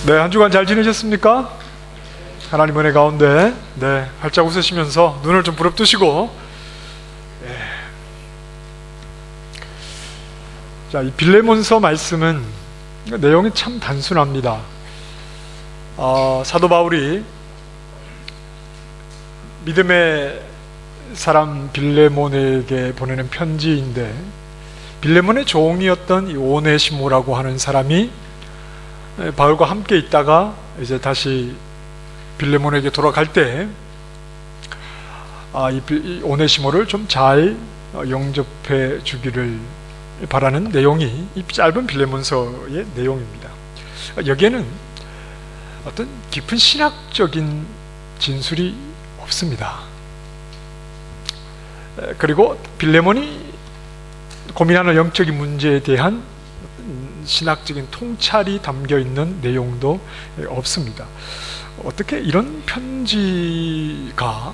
네, 한 주간 잘 지내셨습니까? 하나님 은혜 가운데 활짝 웃으시면서 눈을 좀 부릅뜨시고 자, 이 빌레몬서 말씀은 내용이 참 단순합니다. 사도 바울이 믿음의 사람 빌레몬에게 보내는 편지인데, 빌레몬의 종이었던 이 오네시모라고 하는 사람이 바울과 함께 있다가 이제 다시 빌레몬에게 돌아갈 때 이 오네시모를 좀 잘 영접해 주기를 바라는 내용이 이 짧은 빌레몬서의 내용입니다. 여기에는 어떤 깊은 신학적인 진술이 없습니다. 그리고 빌레몬이 고민하는 영적인 문제에 대한 신학적인 통찰이 담겨 있는 내용도 없습니다. 어떻게 이런 편지가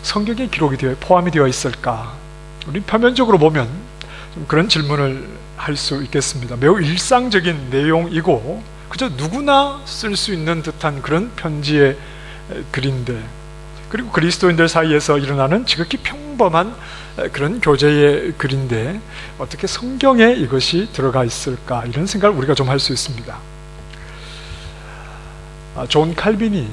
성경에 기록이 되어 포함이 되어 있을까? 우리 표면적으로 보면 좀 그런 질문을 할 수 있겠습니다. 매우 일상적인 내용이고 그저 누구나 쓸 수 있는 듯한 그런 편지의 글인데, 그리고 그리스도인들 사이에서 일어나는 지극히 평범한 그런 교제의 글인데 어떻게 성경에 이것이 들어가 있을까? 이런 생각을 우리가 좀 할 수 있습니다. 존 칼빈이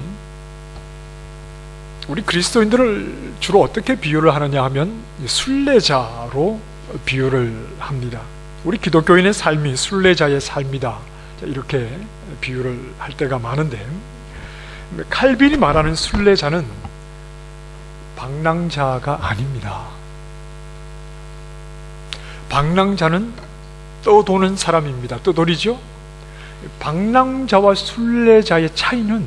우리 그리스도인들을 주로 어떻게 비유를 하느냐 하면 순례자로 비유를 합니다. 우리 기독교인의 삶이 순례자의 삶이다, 이렇게 비유를 할 때가 많은데, 칼빈이 말하는 순례자는 방랑자가 아닙니다. 방랑자는 떠도는 사람입니다. 떠돌이죠. 방랑자와 순례자의 차이는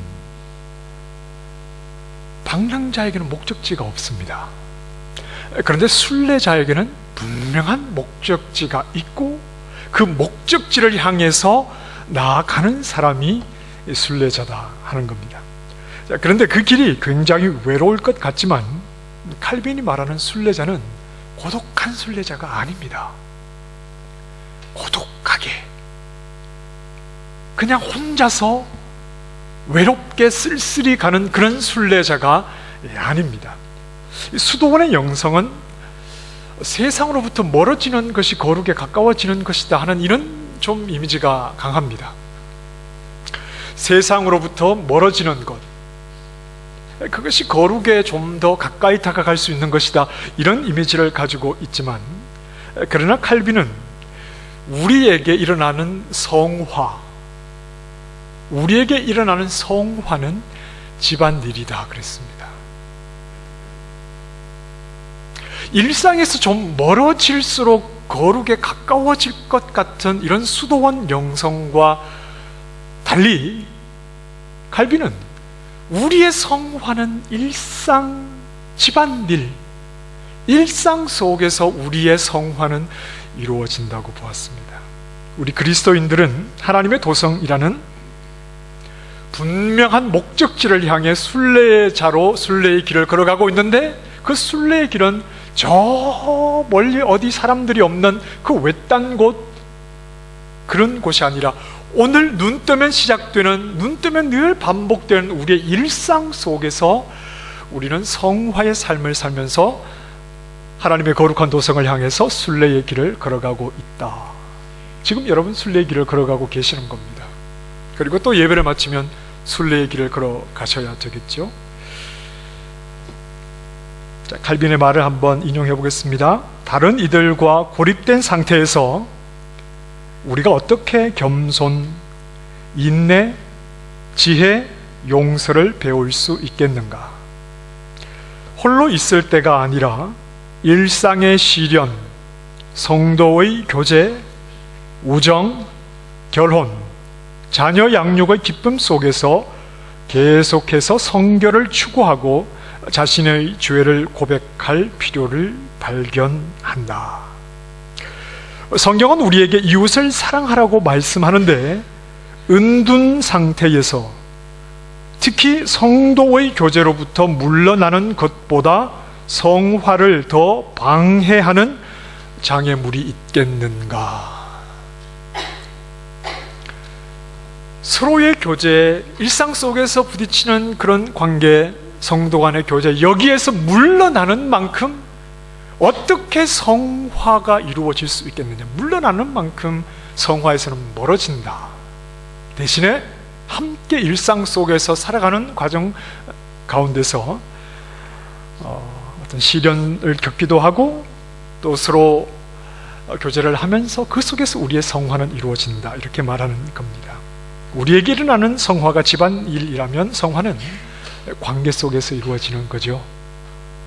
방랑자에게는 목적지가 없습니다. 그런데 순례자에게는 분명한 목적지가 있고 그 목적지를 향해서 나아가는 사람이 순례자다 하는 겁니다. 자, 그런데 그 길이 굉장히 외로울 것 같지만 칼빈이 말하는 순례자는 고독한 순례자가 아닙니다. 고독하게 그냥 혼자서 외롭게 쓸쓸히 가는 그런 순례자가 아닙니다. 수도원의 영성은 세상으로부터 멀어지는 것이 거룩에 가까워지는 것이다 하는 이런 좀 이미지가 강합니다. 세상으로부터 멀어지는 것, 그것이 거룩에 좀 더 가까이 다가갈 수 있는 것이다, 이런 이미지를 가지고 있지만, 그러나 칼빈은 우리에게 일어나는 성화, 우리에게 일어나는 성화는 집안일이다 그랬습니다. 일상에서 좀 멀어질수록 거룩에 가까워질 것 같은 이런 수도원 영성과 달리 칼빈은 우리의 성화는 일상 집안일, 일상 속에서 우리의 성화는 이루어진다고 보았습니다. 우리 그리스도인들은 하나님의 도성이라는 분명한 목적지를 향해 순례자로 순례의 길을 걸어가고 있는데, 그 순례의 길은 저 멀리 어디 사람들이 없는 그 외딴 곳, 그런 곳이 아니라 오늘 눈 뜨면 시작되는, 눈 뜨면 늘 반복되는 우리의 일상 속에서 우리는 성화의 삶을 살면서 하나님의 거룩한 도성을 향해서 순례의 길을 걸어가고 있다. 지금 여러분 순례의 길을 걸어가고 계시는 겁니다. 그리고 또 예배를 마치면 순례의 길을 걸어가셔야 되겠죠. 자, 칼빈의 말을 한번 인용해 보겠습니다. 다른 이들과 고립된 상태에서 우리가 어떻게 겸손, 인내, 지혜, 용서를 배울 수 있겠는가? 홀로 있을 때가 아니라 일상의 시련, 성도의 교제, 우정, 결혼, 자녀 양육의 기쁨 속에서 계속해서 성결을 추구하고 자신의 죄를 고백할 필요를 발견한다. 성경은 우리에게 이웃을 사랑하라고 말씀하는데, 은둔 상태에서 특히 성도의 교제로부터 물러나는 것보다 성화를 더 방해하는 장애물이 있겠는가? 서로의 교제, 일상 속에서 부딪히는 그런 관계, 성도 간의 교제, 여기에서 물러나는 만큼 어떻게 성화가 이루어질 수 있겠느냐? 물러나는 만큼 성화에서는 멀어진다. 대신에 함께 일상 속에서 살아가는 과정 가운데서 어떤 시련을 겪기도 하고 또 서로 교제를 하면서 그 속에서 우리의 성화는 이루어진다, 이렇게 말하는 겁니다. 우리에게 일어나는 성화가 집안일이라면 성화는 관계 속에서 이루어지는 거죠.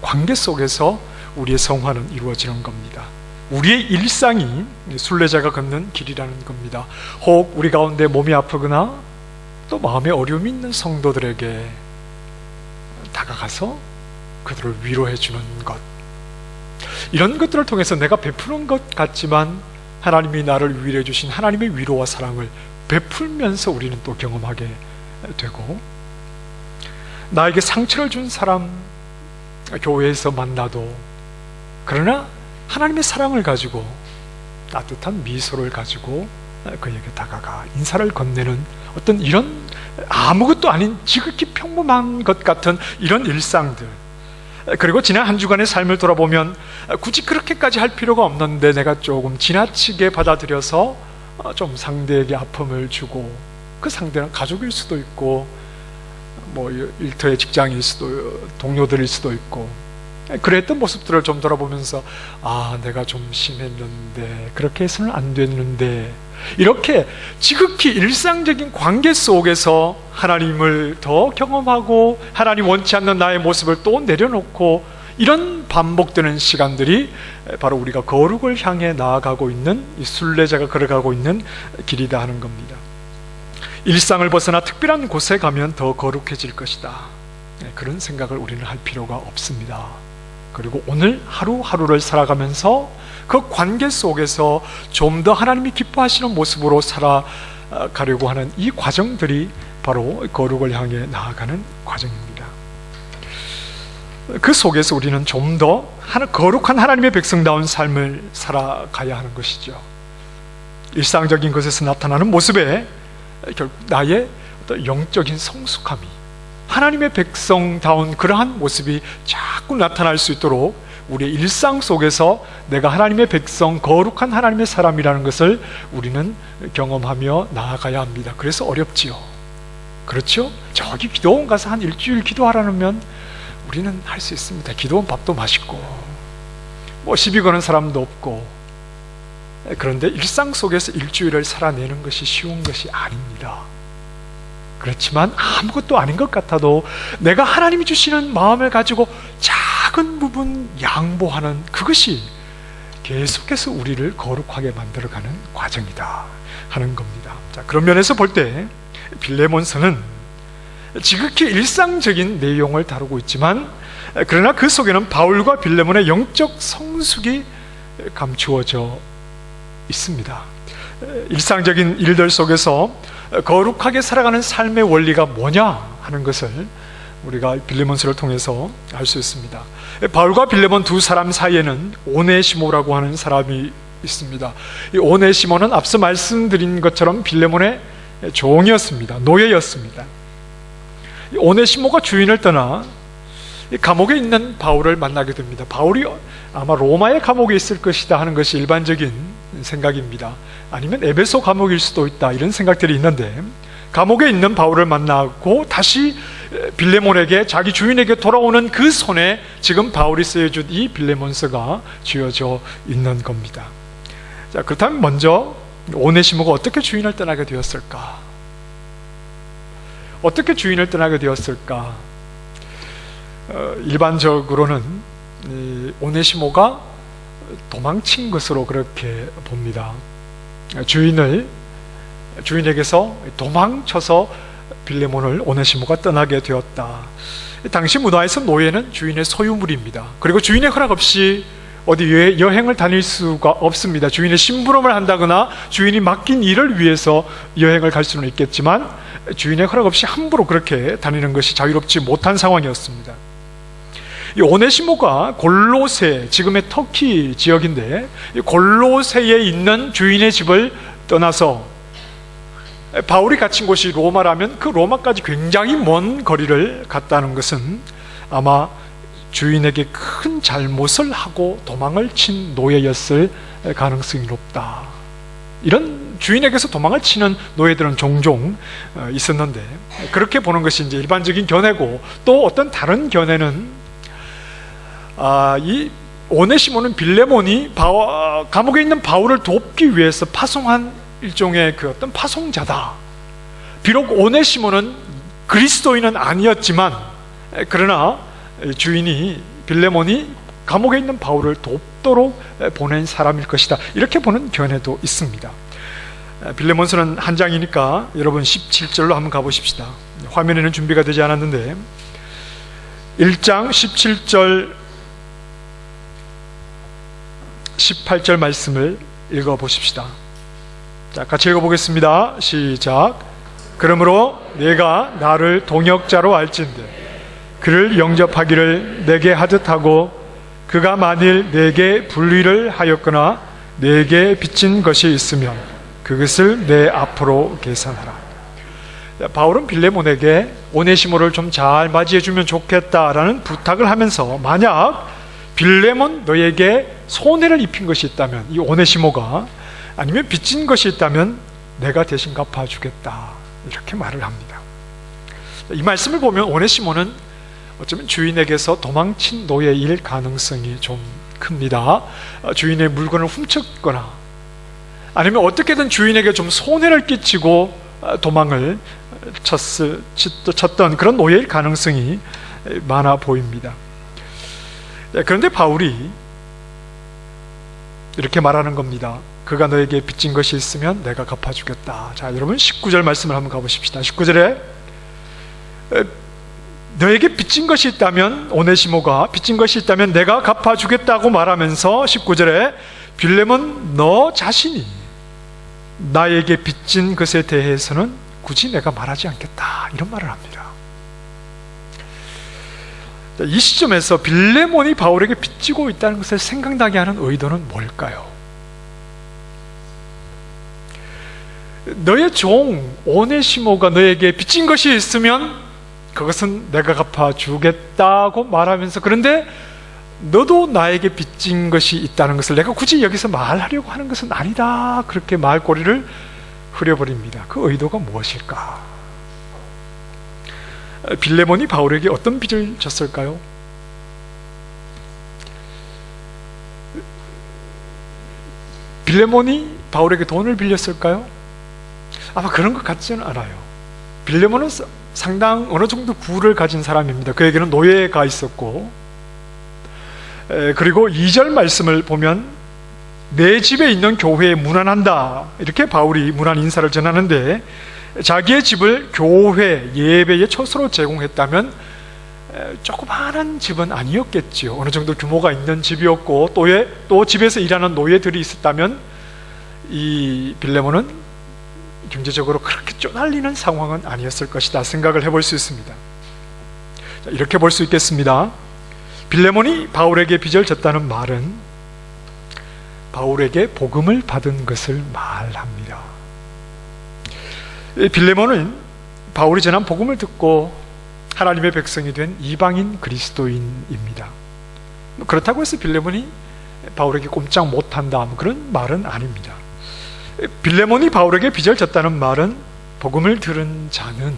관계 속에서 우리의 성화는 이루어지는 겁니다. 우리의 일상이 순례자가 걷는 길이라는 겁니다. 혹 우리 가운데 몸이 아프거나 또 마음에 어려움이 있는 성도들에게 다가가서 그들을 위로해 주는 것, 이런 것들을 통해서 내가 베푸는 것 같지만 하나님이 나를 위로해 주신 하나님의 위로와 사랑을 베풀면서 우리는 또 경험하게 되고, 나에게 상처를 준 사람 교회에서 만나도 그러나 하나님의 사랑을 가지고 따뜻한 미소를 가지고 그에게 다가가 인사를 건네는 어떤 이런 아무것도 아닌 지극히 평범한 것 같은 이런 일상들, 그리고 지난 한 주간의 삶을 돌아보면 굳이 그렇게까지 할 필요가 없는데 내가 조금 지나치게 받아들여서 좀 상대에게 아픔을 주고, 그 상대는 가족일 수도 있고 뭐 일터의 직장일 수도, 동료들일 수도 있고, 그랬던 모습들을 좀 돌아보면서 내가 좀 심했는데, 그렇게 해서는 안 됐는데, 이렇게 지극히 일상적인 관계 속에서 하나님을 더 경험하고 하나님 원치 않는 나의 모습을 또 내려놓고, 이런 반복되는 시간들이 바로 우리가 거룩을 향해 나아가고 있는, 이 순례자가 걸어가고 있는 길이다 하는 겁니다. 일상을 벗어나 특별한 곳에 가면 더 거룩해질 것이다, 그런 생각을 우리는 할 필요가 없습니다. 그리고 오늘 하루하루를 살아가면서 그 관계 속에서 좀 더 하나님이 기뻐하시는 모습으로 살아가려고 하는 이 과정들이 바로 거룩을 향해 나아가는 과정입니다. 그 속에서 우리는 좀 더 거룩한 하나님의 백성다운 삶을 살아가야 하는 것이죠. 일상적인 것에서 나타나는 모습에 결국 나의 어떤 영적인 성숙함이, 하나님의 백성다운 그러한 모습이 자꾸 나타날 수 있도록 우리의 일상 속에서 내가 하나님의 백성, 거룩한 하나님의 사람이라는 것을 우리는 경험하며 나아가야 합니다. 그래서 어렵지요. 그렇죠? 저기 기도원 가서 한 일주일 기도하라면 우리는 할 수 있습니다. 기도원 밥도 맛있고 뭐 시비 거는 사람도 없고, 그런데 일상 속에서 일주일을 살아내는 것이 쉬운 것이 아닙니다. 그렇지만 아무것도 아닌 것 같아도 내가 하나님이 주시는 마음을 가지고 작은 부분 양보하는 그것이 계속해서 우리를 거룩하게 만들어가는 과정이다 하는 겁니다. 자, 그런 면에서 볼 때 빌레몬서는 지극히 일상적인 내용을 다루고 있지만, 그러나 그 속에는 바울과 빌레몬의 영적 성숙이 감추어져 있습니다. 일상적인 일들 속에서 거룩하게 살아가는 삶의 원리가 뭐냐 하는 것을 우리가 빌레몬서를 통해서 알 수 있습니다. 바울과 빌레몬 두 사람 사이에는 오네시모라고 하는 사람이 있습니다. 이 오네시모는 앞서 말씀드린 것처럼 빌레몬의 종이었습니다. 노예였습니다. 이 오네시모가 주인을 떠나 감옥에 있는 바울을 만나게 됩니다. 바울이 아마 로마의 감옥에 있을 것이다 하는 것이 일반적인 생각입니다. 아니면 에베소 감옥일 수도 있다, 이런 생각들이 있는데, 감옥에 있는 바울을 만나고 다시 빌레몬에게, 자기 주인에게 돌아오는 그 손에 지금 바울이 쓰여준 이 빌레몬서가 쥐어져 있는 겁니다. 자, 그렇다면 먼저 오네시모가 어떻게 주인을 떠나게 되었을까? 어떻게 주인을 떠나게 되었을까? 일반적으로는 오네시모가 도망친 것으로 그렇게 봅니다. 주인에게서 도망쳐서 빌레몬을 오네시모가 떠나게 되었다. 당시 문화에서 노예는 주인의 소유물입니다. 그리고 주인의 허락 없이 어디 여행을 다닐 수가 없습니다. 주인의 심부름을 한다거나 주인이 맡긴 일을 위해서 여행을 갈 수는 있겠지만 주인의 허락 없이 함부로 그렇게 다니는 것이 자유롭지 못한 상황이었습니다. 이 오네시모가 골로새, 지금의 터키 지역인데, 이 골로새에 있는 주인의 집을 떠나서 바울이 갇힌 곳이 로마라면 그 로마까지 굉장히 먼 거리를 갔다는 것은 아마 주인에게 큰 잘못을 하고 도망을 친 노예였을 가능성이 높다. 이런 주인에게서 도망을 치는 노예들은 종종 있었는데, 그렇게 보는 것이 이제 일반적인 견해고, 또 어떤 다른 견해는 이 오네시모는 빌레몬이 감옥에 있는 바울을 돕기 위해서 파송한 일종의 그 어떤 파송자다. 비록 오네시모는 그리스도인은 아니었지만, 그러나 주인이 빌레몬이 감옥에 있는 바울을 돕도록 보낸 사람일 것이다. 이렇게 보는 견해도 있습니다. 빌레몬서는 한 장이니까 여러분 17절로 한번 가보십시다. 화면에는 준비가 되지 않았는데 1장 17절 18절 말씀을 읽어보십시다. 자, 같이 읽어보겠습니다. 시작. 그러므로 내가 나를 동역자로 알진대 그를 영접하기를 내게 하듯 하고, 그가 만일 내게 불의를 하였거나 내게 빚진 것이 있으면 그것을 내 앞으로 계산하라. 바울은 빌레몬에게 오네시모를 좀 잘 맞이해주면 좋겠다라는 부탁을 하면서, 만약 빌레몬 너에게 손해를 입힌 것이 있다면, 이 오네시모가 아니면 빚진 것이 있다면 내가 대신 갚아주겠다, 이렇게 말을 합니다. 이 말씀을 보면 오네시모는 어쩌면 주인에게서 도망친 노예일 가능성이 좀 큽니다. 주인의 물건을 훔쳤거나 아니면 어떻게든 주인에게 좀 손해를 끼치고 도망을 쳤던 그런 노예일 가능성이 많아 보입니다. 그런데 바울이 이렇게 말하는 겁니다. 그가 너에게 빚진 것이 있으면 내가 갚아주겠다. 자, 여러분 19절 말씀을 한번 가보십시다. 19절에 너에게 빚진 것이 있다면, 오네시모가 빚진 것이 있다면 내가 갚아주겠다고 말하면서 19절에 빌레몬 너 자신이 나에게 빚진 것에 대해서는 굳이 내가 말하지 않겠다, 이런 말을 합니다. 이 시점에서 빌레몬이 바울에게 빚지고 있다는 것을 생각나게 하는 의도는 뭘까요? 너의 종 오네시모가 너에게 빚진 것이 있으면 그것은 내가 갚아주겠다고 말하면서, 그런데 너도 나에게 빚진 것이 있다는 것을 내가 굳이 여기서 말하려고 하는 것은 아니다, 그렇게 말꼬리를 흐려버립니다. 그 의도가 무엇일까? 빌레몬이 바울에게 어떤 빚을 졌을까요? 빌레몬이 바울에게 돈을 빌렸을까요? 아마 그런 것 같지는 않아요. 빌레몬은 상당 어느 정도 부를 가진 사람입니다. 그에게는 노예가 있었고, 그리고 2절 말씀을 보면 내 집에 있는 교회에 문안한다, 이렇게 바울이 문안 인사를 전하는데, 자기의 집을 교회 예배의 처소로 제공했다면 조그마한 집은 아니었겠지요. 어느 정도 규모가 있는 집이었고, 또 집에서 일하는 노예들이 있었다면 이 빌레몬은 경제적으로 그렇게 쪼달리는 상황은 아니었을 것이다 생각을 해볼 수 있습니다. 이렇게 볼 수 있겠습니다. 빌레몬이 바울에게 빚을 졌다는 말은 바울에게 복음을 받은 것을 말합니다. 빌레몬은 바울이 전한 복음을 듣고 하나님의 백성이 된 이방인 그리스도인입니다. 그렇다고 해서 빌레몬이 바울에게 꼼짝 못한다, 그런 말은 아닙니다. 빌레몬이 바울에게 빚을 졌다는 말은 복음을 들은 자는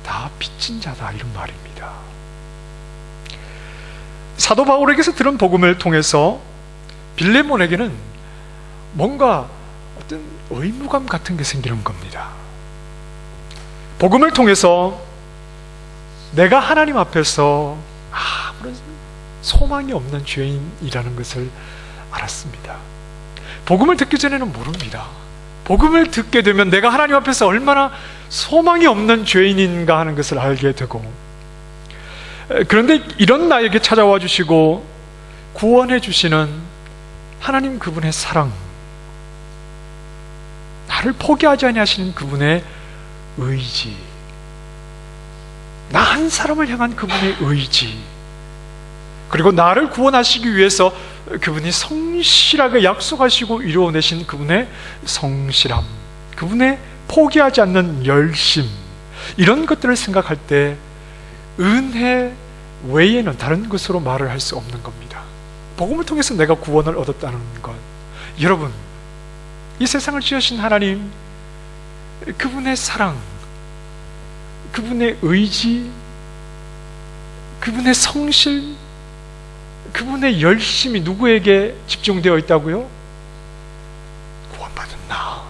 다 빚진 자다, 이런 말입니다. 사도 바울에게서 들은 복음을 통해서 빌레몬에게는 뭔가 어떤 의무감 같은 게 생기는 겁니다. 복음을 통해서 내가 하나님 앞에서 아무런 소망이 없는 죄인이라는 것을 알았습니다. 복음을 듣기 전에는 모릅니다. 복음을 듣게 되면 내가 하나님 앞에서 얼마나 소망이 없는 죄인인가 하는 것을 알게 되고, 그런데 이런 나에게 찾아와 주시고 구원해 주시는 하나님 그분의 사랑, 나를 포기하지 아니하시는 그분의 의지, 나 한 사람을 향한 그분의 의지, 그리고 나를 구원하시기 위해서 그분이 성실하게 약속하시고 이루어내신 그분의 성실함, 그분의 포기하지 않는 열심, 이런 것들을 생각할 때 은혜 외에는 다른 것으로 말을 할 수 없는 겁니다. 복음을 통해서 내가 구원을 얻었다는 것, 여러분, 이 세상을 지으신 하나님, 그분의 사랑, 그분의 의지, 그분의 성실, 그분의 열심이 누구에게 집중되어 있다고요? 구원받은 나.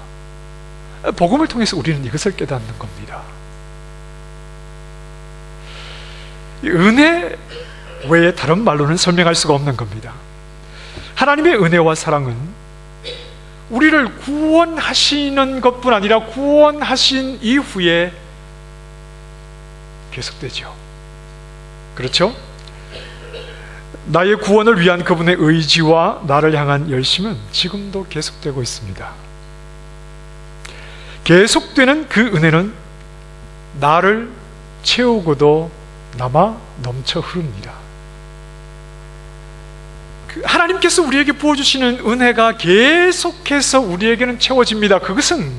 복음을 통해서 우리는 이것을 깨닫는 겁니다. 은혜 외에 다른 말로는 설명할 수가 없는 겁니다. 하나님의 은혜와 사랑은 우리를 구원하시는 것뿐 아니라 구원하신 이후에 계속되죠. 그렇죠? 나의 구원을 위한 그분의 의지와 나를 향한 열심은 지금도 계속되고 있습니다. 계속되는 그 은혜는 나를 채우고도 남아 넘쳐 흐릅니다. 하나님께서 우리에게 부어주시는 은혜가 계속해서 우리에게는 채워집니다. 그것은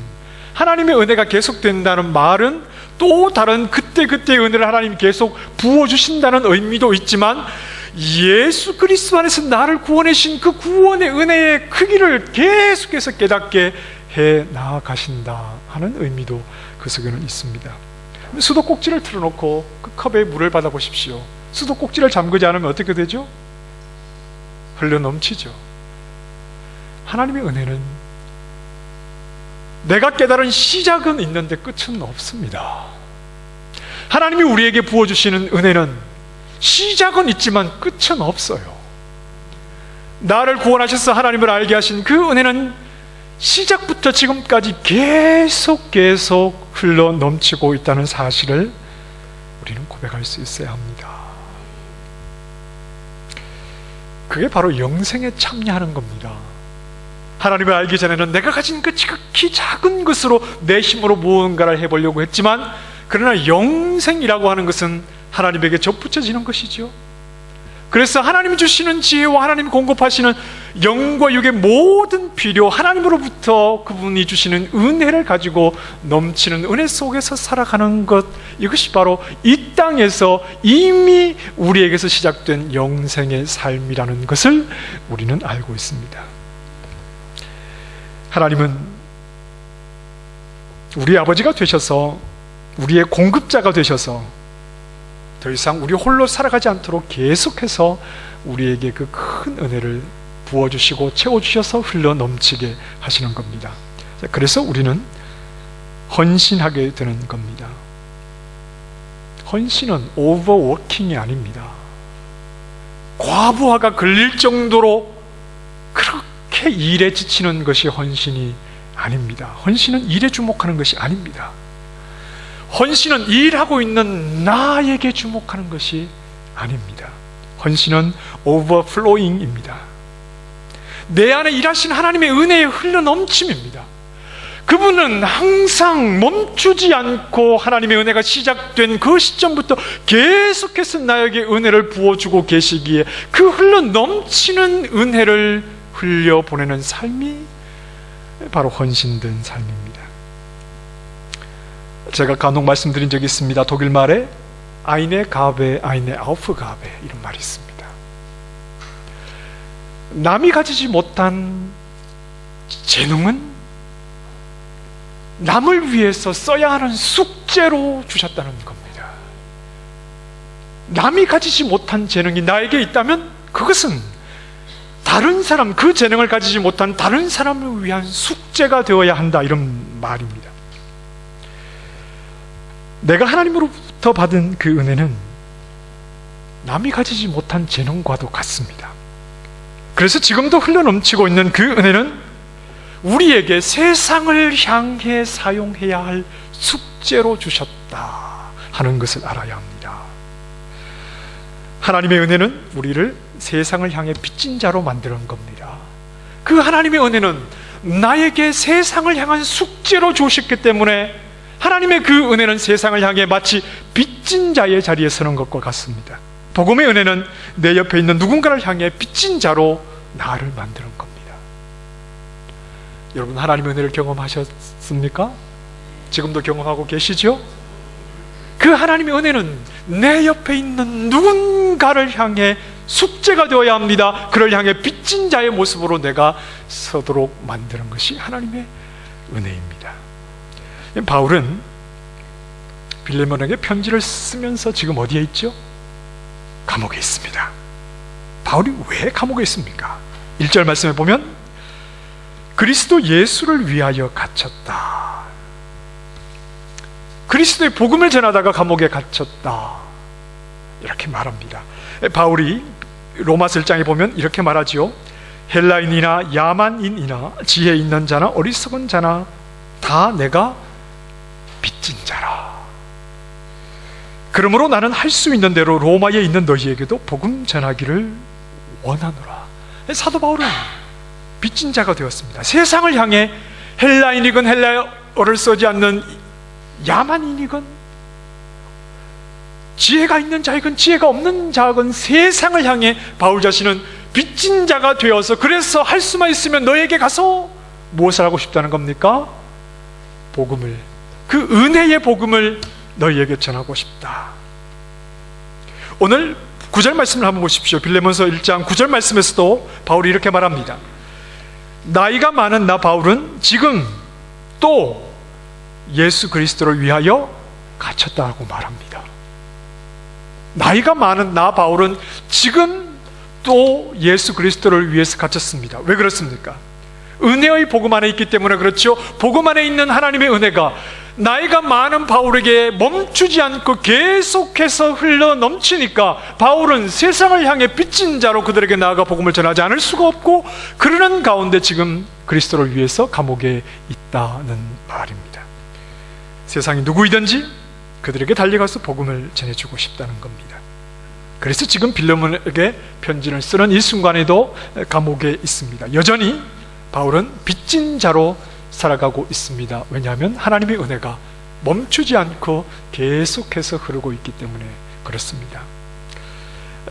하나님의 은혜가 계속된다는 말은 또 다른 그때그때의 은혜를 하나님이 계속 부어주신다는 의미도 있지만, 예수 그리스도 안에서 나를 구원해 주신 그 구원의 은혜의 크기를 계속해서 깨닫게 해 나아가신다 하는 의미도 그 속에는 있습니다. 수도꼭지를 틀어놓고 그 컵에 물을 받아보십시오. 수도꼭지를 잠그지 않으면 어떻게 되죠? 흘러 넘치죠. 하나님의 은혜는 내가 깨달은 시작은 있는데 끝은 없습니다. 하나님이 우리에게 부어주시는 은혜는 시작은 있지만 끝은 없어요. 나를 구원하셔서 하나님을 알게 하신 그 은혜는 시작부터 지금까지 계속 흘러 넘치고 있다는 사실을 우리는 고백할 수 있어야 합니다. 그게 바로 영생에 참여하는 겁니다. 하나님을 알기 전에는 내가 가진 그 지극히 작은 것으로 내 힘으로 무언가를 해보려고 했지만, 그러나 영생이라고 하는 것은 하나님에게 접붙여지는 것이죠. 그래서 하나님이 주시는 지혜와 하나님이 공급하시는 영과 육의 모든 필요, 하나님으로부터 그분이 주시는 은혜를 가지고 넘치는 은혜 속에서 살아가는 것, 이것이 바로 이 땅에서 이미 우리에게서 시작된 영생의 삶이라는 것을 우리는 알고 있습니다. 하나님은 우리 아버지가 되셔서, 우리의 공급자가 되셔서 더 이상 우리 홀로 살아가지 않도록 계속해서 우리에게 그 큰 은혜를 부어주시고 채워주셔서 흘러 넘치게 하시는 겁니다. 그래서 우리는 헌신하게 되는 겁니다. 헌신은 오버워킹이 아닙니다. 과부하가 걸릴 정도로 그렇게 일에 지치는 것이 헌신이 아닙니다. 헌신은 일에 주목하는 것이 아닙니다. 헌신은 일하고 있는 나에게 주목하는 것이 아닙니다. 헌신은 오버플로잉입니다. 내 안에 일하신 하나님의 은혜의 흘러넘침입니다. 그분은 항상 멈추지 않고 하나님의 은혜가 시작된 그 시점부터 계속해서 나에게 은혜를 부어주고 계시기에 그 흘러넘치는 은혜를 흘려보내는 삶이 바로 헌신된 삶입니다. 제가 간혹 말씀드린 적이 있습니다. 독일 말에 아이네 가베, 아이네 아우프가베, 이런 말이 있습니다. 남이 가지지 못한 재능은 남을 위해서 써야 하는 숙제로 주셨다는 겁니다. 남이 가지지 못한 재능이 나에게 있다면 그것은 다른 사람, 그 재능을 가지지 못한 다른 사람을 위한 숙제가 되어야 한다, 이런 말입니다. 내가 하나님으로부터 받은 그 은혜는 남이 가지지 못한 재능과도 같습니다. 그래서 지금도 흘러넘치고 있는 그 은혜는 우리에게 세상을 향해 사용해야 할 숙제로 주셨다 하는 것을 알아야 합니다. 하나님의 은혜는 우리를 세상을 향해 빚진 자로 만드는 겁니다. 그 하나님의 은혜는 나에게 세상을 향한 숙제로 주셨기 때문에 하나님의 그 은혜는 세상을 향해 마치 빚진 자의 자리에 서는 것과 같습니다. 복음의 은혜는 내 옆에 있는 누군가를 향해 빚진 자로 나를 만드는 겁니다. 여러분, 하나님의 은혜를 경험하셨습니까? 지금도 경험하고 계시죠? 그 하나님의 은혜는 내 옆에 있는 누군가를 향해 숙제가 되어야 합니다. 그를 향해 빚진 자의 모습으로 내가 서도록 만드는 것이 하나님의 은혜입니다. 바울은 빌레몬에게 편지를 쓰면서 지금 어디에 있죠? 감옥에 있습니다. 바울이 왜 감옥에 있습니까? 1절 말씀에 보면 그리스도 예수를 위하여 갇혔다. 그리스도의 복음을 전하다가 감옥에 갇혔다, 이렇게 말합니다. 바울이 로마서 1장에 보면 이렇게 말하지요. 헬라인이나 야만인이나 지혜 있는 자나 어리석은 자나 다 내가 빚진 자라. 그러므로 나는 할 수 있는 대로 로마에 있는 너희에게도 복음 전하기를 원하노라. 사도 바울은 빚진 자가 되었습니다. 세상을 향해 헬라인이건 헬라어를 쓰지 않는 야만인이건 지혜가 있는 자이건 지혜가 없는 자건 세상을 향해 바울 자신은 빚진 자가 되어서, 그래서 할 수만 있으면 너에게 가서 무엇을 하고 싶다는 겁니까? 복음을, 그 은혜의 복음을 너희에게 전하고 싶다. 오늘 9절 말씀을 한번 보십시오. 빌레몬서 1장 9절 말씀에서도 바울이 이렇게 말합니다. 나이가 많은 나 바울은 지금 또 예수 그리스도를 위하여 갇혔다고 말합니다. 나이가 많은 나 바울은 지금 또 예수 그리스도를 위해서 갇혔습니다. 왜 그렇습니까? 은혜의 복음 안에 있기 때문에 그렇죠. 복음 안에 있는 하나님의 은혜가 나이가 많은 바울에게 멈추지 않고 계속해서 흘러 넘치니까 바울은 세상을 향해 빚진 자로 그들에게 나아가 복음을 전하지 않을 수가 없고, 그러는 가운데 지금 그리스도를 위해서 감옥에 있다는 말입니다. 세상이 누구이든지 그들에게 달려가서 복음을 전해주고 싶다는 겁니다. 그래서 지금 빌레몬에게 편지를 쓰는 이 순간에도 감옥에 있습니다. 여전히 바울은 빚진 자로 살아가고 있습니다. 왜냐하면 하나님의 은혜가 멈추지 않고 계속해서 흐르고 있기 때문에 그렇습니다.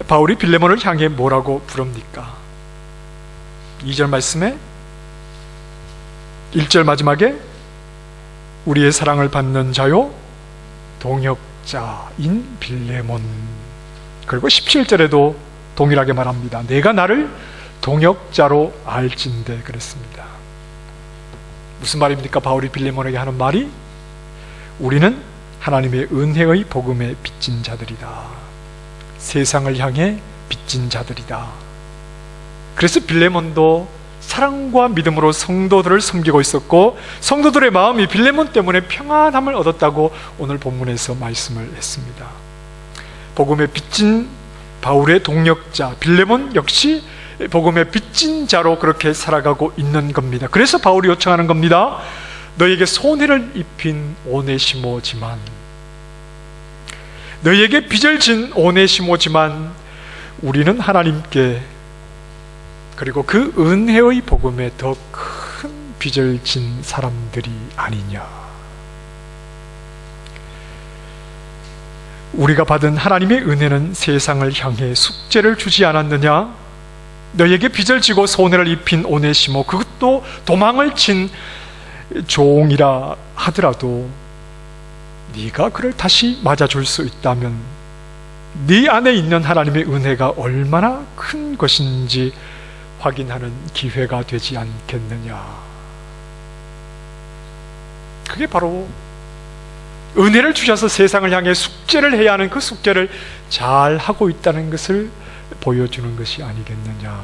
바울이 빌레몬을 향해 뭐라고 부릅니까? 2절 말씀에 1절 마지막에 우리의 사랑을 받는 자요 동역자인 빌레몬, 그리고 17절에도 동일하게 말합니다. 내가 나를 동역자로 알진대 그랬습니다. 무슨 말입니까? 바울이 빌레몬에게 하는 말이 우리는 하나님의 은혜의 복음에 빚진 자들이다. 세상을 향해 빚진 자들이다. 그래서 빌레몬도 사랑과 믿음으로 성도들을 섬기고 있었고, 성도들의 마음이 빌레몬 때문에 평안함을 얻었다고 오늘 본문에서 말씀을 했습니다. 복음에 빚진 바울의 동역자 빌레몬 역시 복음에 빚진 자로 그렇게 살아가고 있는 겁니다. 그래서 바울이 요청하는 겁니다. 너에게 손해를 입힌 오네시모지만, 너에게 빚을 진 오네시모지만 우리는 하나님께 그리고 그 은혜의 복음에 더 큰 빚을 진 사람들이 아니냐. 우리가 받은 하나님의 은혜는 세상을 향해 숙제를 주지 않았느냐? 너에게 빚을 지고 손해를 입힌 오네시모, 그것도 도망을 친 종이라 하더라도 네가 그를 다시 맞아줄 수 있다면 네 안에 있는 하나님의 은혜가 얼마나 큰 것인지 확인하는 기회가 되지 않겠느냐. 그게 바로 은혜를 주셔서 세상을 향해 숙제를 해야 하는 그 숙제를 잘 하고 있다는 것을 보여주는 것이 아니겠느냐,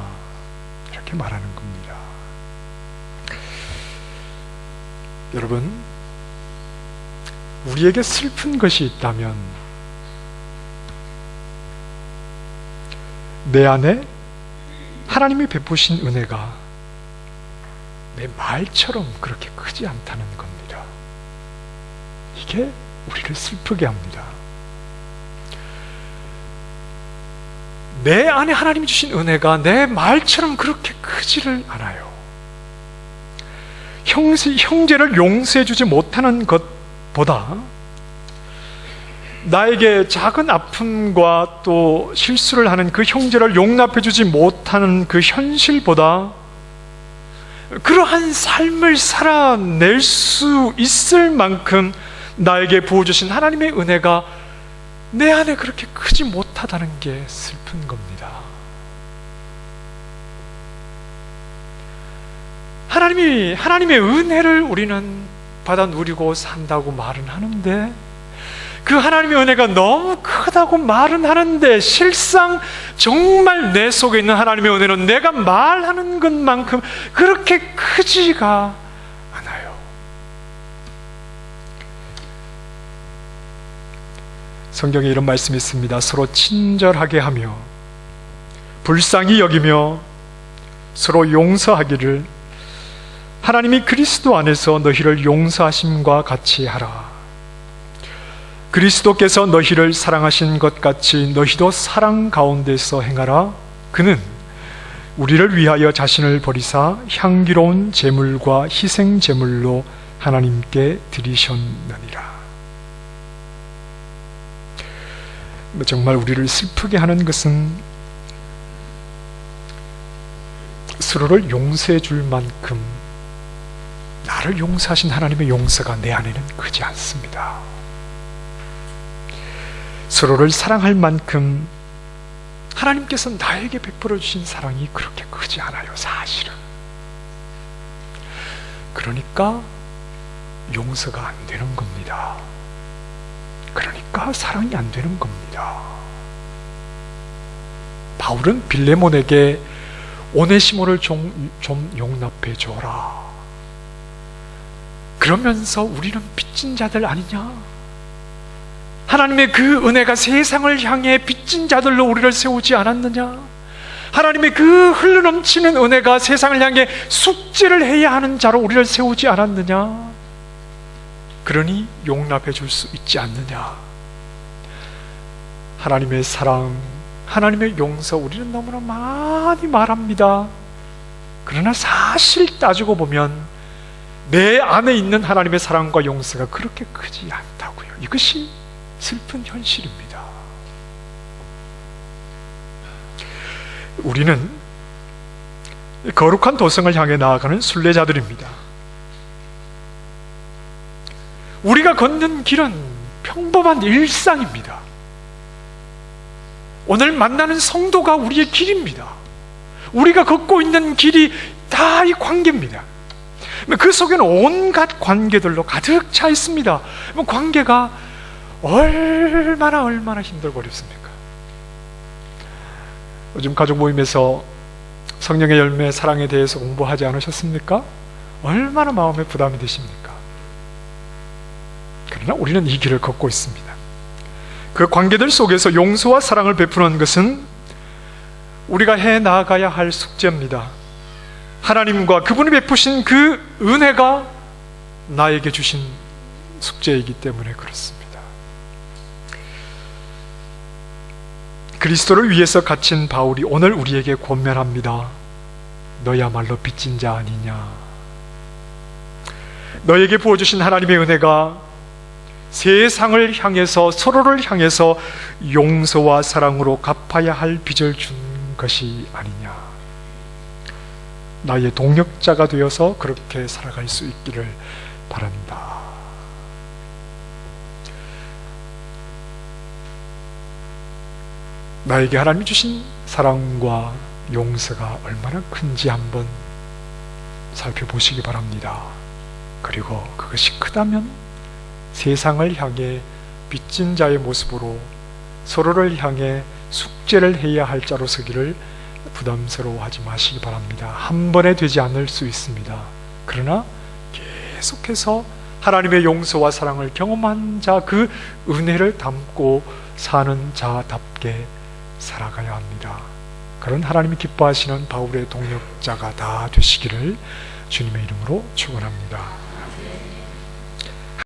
이렇게 말하는 겁니다. 여러분, 우리에게 슬픈 것이 있다면 내 안에 하나님이 베푸신 은혜가 내 말처럼 그렇게 크지 않다는 겁니다. 이게 우리를 슬프게 합니다. 내 안에 하나님이 주신 은혜가 내 말처럼 그렇게 크지를 않아요. 형제를 용서해 주지 못하는 것보다, 나에게 작은 아픔과 또 실수를 하는 그 형제를 용납해 주지 못하는 그 현실보다 그러한 삶을 살아낼 수 있을 만큼 나에게 부어주신 하나님의 은혜가 내 안에 그렇게 크지 못하다는 게 슬픈 겁니다. 하나님의 은혜를 우리는 받아 누리고 산다고 말은 하는데, 그 하나님의 은혜가 너무 크다고 말은 하는데 실상 정말 내 속에 있는 하나님의 은혜는 내가 말하는 것만큼 그렇게 크지가 않아요. 성경에 이런 말씀이 있습니다. 서로 친절하게 하며 불쌍히 여기며 서로 용서하기를 하나님이 그리스도 안에서 너희를 용서하심과 같이 하라. 그리스도께서 너희를 사랑하신 것 같이 너희도 사랑 가운데서 행하라. 그는 우리를 위하여 자신을 버리사 향기로운 제물과 희생 제물로 하나님께 드리셨느니라. 정말 우리를 슬프게 하는 것은 서로를 용서해 줄 만큼 나를 용서하신 하나님의 용서가 내 안에는 크지 않습니다. 서로를 사랑할 만큼 하나님께서 나에게 베풀어 주신 사랑이 그렇게 크지 않아요, 사실은. 그러니까 용서가 안 되는 겁니다. 그러니까 사랑이 안 되는 겁니다. 바울은 빌레몬에게 오네시모를 좀 용납해 줘라, 그러면서 우리는 빚진 자들 아니냐? 하나님의 그 은혜가 세상을 향해 빚진 자들로 우리를 세우지 않았느냐? 하나님의 그 흘러넘치는 은혜가 세상을 향해 숙제를 해야 하는 자로 우리를 세우지 않았느냐? 그러니 용납해 줄 수 있지 않느냐? 하나님의 사랑, 하나님의 용서 우리는 너무나 많이 말합니다. 그러나 사실 따지고 보면 내 안에 있는 하나님의 사랑과 용서가 그렇게 크지 않다고요. 이것이 슬픈 현실입니다. 우리는 거룩한 도성을 향해 나아가는 순례자들입니다. 우리가 걷는 길은 평범한 일상입니다. 오늘 만나는 성도가 우리의 길입니다. 우리가 걷고 있는 길이 다 이 관계입니다. 그 속에는 온갖 관계들로 가득 차 있습니다. 관계가 얼마나 힘들고 어렵습니까? 요즘 가족 모임에서 성령의 열매, 사랑에 대해서 공부하지 않으셨습니까? 얼마나 마음에 부담이 되십니까? 그러나 우리는 이 길을 걷고 있습니다. 그 관계들 속에서 용서와 사랑을 베푸는 것은 우리가 해 나가야 할 숙제입니다. 하나님과 그분이 베푸신 그 은혜가 나에게 주신 숙제이기 때문에 그렇습니다. 그리스도를 위해서 갇힌 바울이 오늘 우리에게 권면합니다. 너야말로 빚진 자 아니냐? 너에게 부어주신 하나님의 은혜가 세상을 향해서, 서로를 향해서 용서와 사랑으로 갚아야 할 빚을 준 것이 아니냐? 나의 동력자가 되어서 그렇게 살아갈 수 있기를 바란다. 나에게 하나님이 주신 사랑과 용서가 얼마나 큰지 한번 살펴보시기 바랍니다. 그리고 그것이 크다면 세상을 향해 빚진 자의 모습으로 서로를 향해 숙제를 해야 할 자로 서기를 부담스러워하지 마시기 바랍니다. 한 번에 되지 않을 수 있습니다. 그러나 계속해서 하나님의 용서와 사랑을 경험한 자, 그 은혜를 담고 사는 자답게 살아가야 합니다. 그런 하나님이 기뻐하시는 바울의 동력자가 다 되시기를 주님의 이름으로 축원합니다.